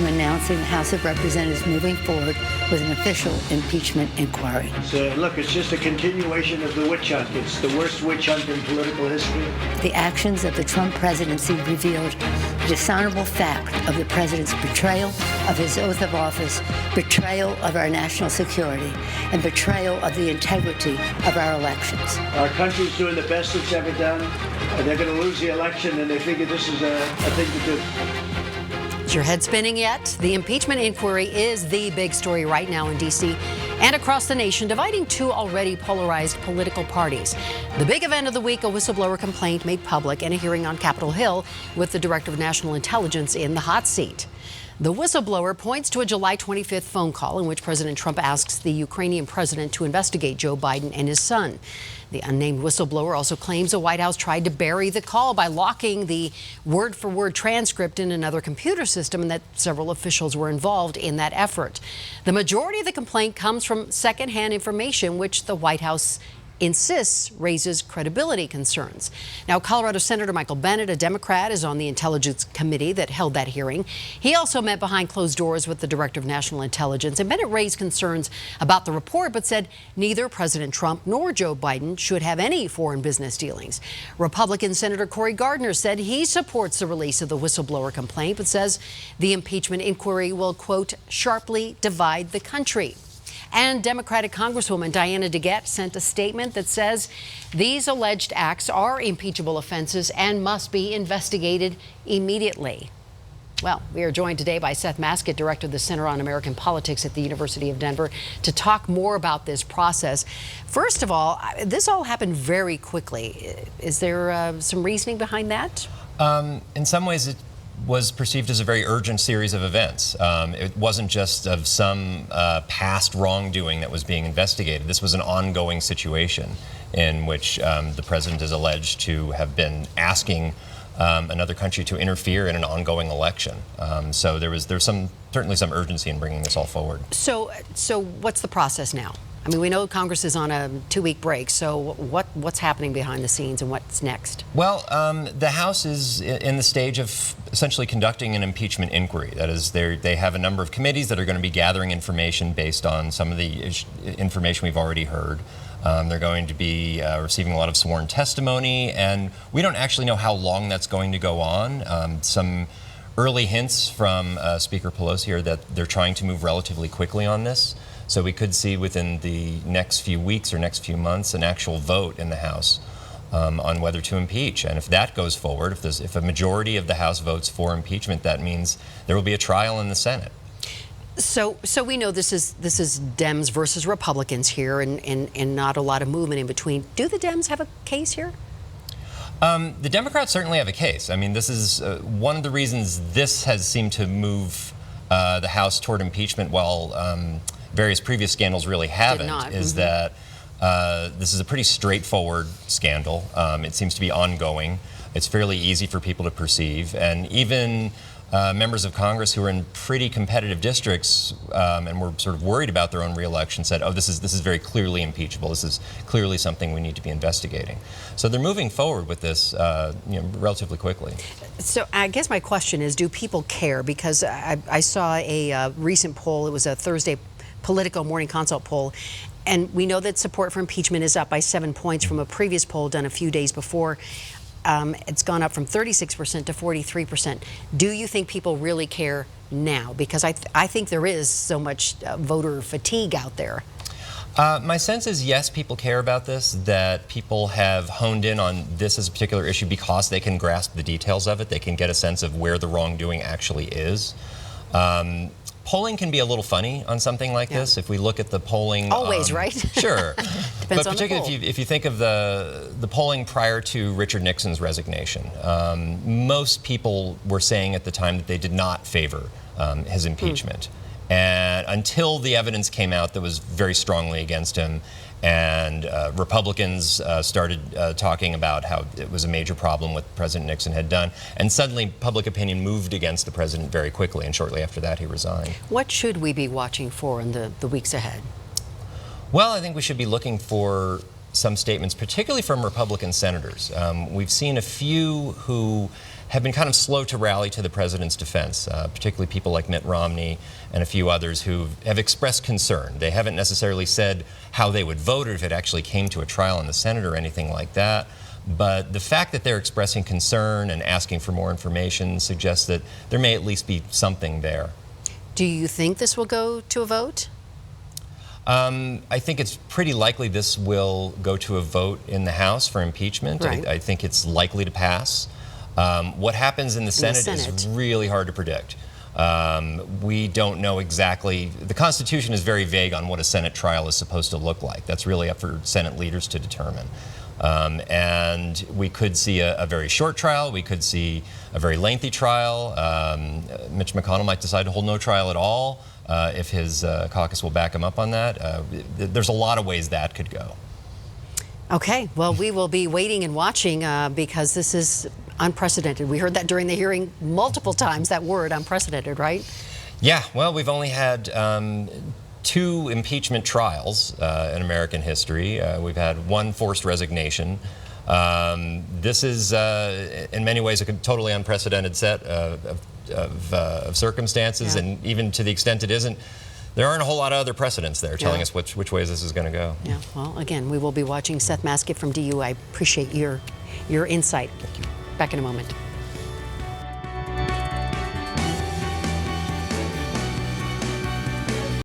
I'm announcing the House of Representatives moving forward with an official impeachment inquiry. So, look, it's just a continuation of the witch hunt. It's the worst witch hunt in political history. The actions of the Trump presidency revealed the dishonorable fact of the president's betrayal of his oath of office, betrayal of our national security, and betrayal of the integrity of our elections. Our country's doing the best it's ever done. They're going to lose the election, and they figure this is a thing to do. Is your head spinning yet? The impeachment inquiry is the big story right now in D.C. and across the nation, dividing two already polarized political parties. The big event of the week, a whistleblower complaint made public and a hearing on Capitol Hill with the Director of National Intelligence in the hot seat. The whistleblower points to a July 25th phone call in which President Trump asks the Ukrainian president to investigate Joe Biden and his son. The unnamed whistleblower also claims the White House tried to bury the call by locking the word-for-word transcript in another computer system, and that several officials were involved in that effort. The majority of the complaint comes from secondhand information, which the White House insists raises credibility concerns. Now, Colorado Senator Michael Bennet, a Democrat, is on the Intelligence Committee that held that hearing. He also met behind closed doors with the Director of National Intelligence, and Bennet raised concerns about the report, but said neither President Trump nor Joe Biden should have any foreign business dealings. Republican Senator Cory Gardner said he supports the release of the whistleblower complaint, but says the impeachment inquiry will, quote, sharply divide the country. And Democratic Congresswoman Diana DeGette sent a statement that says these alleged acts are impeachable offenses and must be investigated immediately. Well, we are joined today by Seth Masket, director of the Center on American Politics at the University of Denver, to talk more about this process. First of all, this all happened very quickly. Is there some reasoning behind that? In some ways, it was perceived as a very urgent series of events. It wasn't just of some past wrongdoing that was being investigated. This was an ongoing situation in which the president is alleged to have been asking another country to interfere in an ongoing election. So there's certainly some urgency in bringing this all forward. So what's the process now? I mean, we know Congress is on a 2-week break, so what's happening behind the scenes and what's next? Well, the House is in the stage of essentially conducting an impeachment inquiry. That is, they have a number of committees that are going to be gathering information based on some of the information we've already heard. They're going to be receiving a lot of sworn testimony, and we don't actually know how long that's going to go on. Some early hints from Speaker Pelosi are that they're trying to move relatively quickly on this. So we could see within the next few weeks or next few months an actual vote in the House on whether to impeach. And if that goes forward, if a majority of the House votes for impeachment, that means there will be a trial in the Senate. So we know this is Dems versus Republicans here, and not a lot of movement in between. Do the Dems have a case here? The Democrats certainly have a case. I mean, this is one of the reasons this has seemed to move the House toward impeachment while various previous scandals really haven't, is that this is a pretty straightforward scandal. It seems to be ongoing. It's fairly easy for people to perceive, and even members of Congress who are in pretty competitive districts and were sort of worried about their own reelection said, oh, this is very clearly impeachable. This is clearly something we need to be investigating. So they're moving forward with this relatively quickly. So I guess my question is, do people care? Because I saw a recent poll. It was a Thursday Politico Morning Consult poll, and we know that support for impeachment is up by 7 points from a previous poll done a few days before. It's gone up from 36% to 43%. Do you think people really care now? Because I think there is so much voter fatigue out there. My sense is, yes, people care about this, that people have honed in on this as a particular issue because they can grasp the details of it. They can get a sense of where the wrongdoing actually is. Polling can be a little funny on something like this. If we look at the polling, always, right? Sure. Depends but on particularly if you think of the polling prior to Richard Nixon's resignation, most people were saying at the time that they did not favor his impeachment. And until the evidence came out that was very strongly against him, and Republicans started talking about how it was a major problem what President Nixon had done, and suddenly public opinion moved against the president very quickly, and shortly after that he resigned. What should we be watching for in the weeks ahead? Well, I think we should be looking for some statements, particularly from Republican senators. We've seen a few who have been kind of slow to rally to the president's defense, particularly people like Mitt Romney and a few others who have expressed concern. They haven't necessarily said how they would vote or if it actually came to a trial in the Senate or anything like that. But the fact that they're expressing concern and asking for more information suggests that there may at least be something there. Do you think this will go to a vote? I think it's pretty likely this will go to a vote in the House for impeachment. Right. I think it's likely to pass. What happens in the Senate is really hard to predict. We don't know exactly. The Constitution is very vague on what a Senate trial is supposed to look like. That's really up for Senate leaders to determine. And we could see a very short trial. We could see a very lengthy trial. Mitch McConnell might decide to hold no trial at all if his caucus will back him up on that. There's a lot of ways that could go. Okay, well, we will be waiting and watching because this is unprecedented. We heard that during the hearing multiple times, that word, unprecedented, right? Yeah, well, we've only had 2 impeachment trials in American history. We've had 1 forced resignation. This is, in many ways, a totally unprecedented set of circumstances, and even to the extent it isn't, there aren't a whole lot of other precedents there telling us which ways this is going to go. Yeah, well, again, we will be watching. Seth Masket from DU, I appreciate your insight. Thank you. Back in a moment.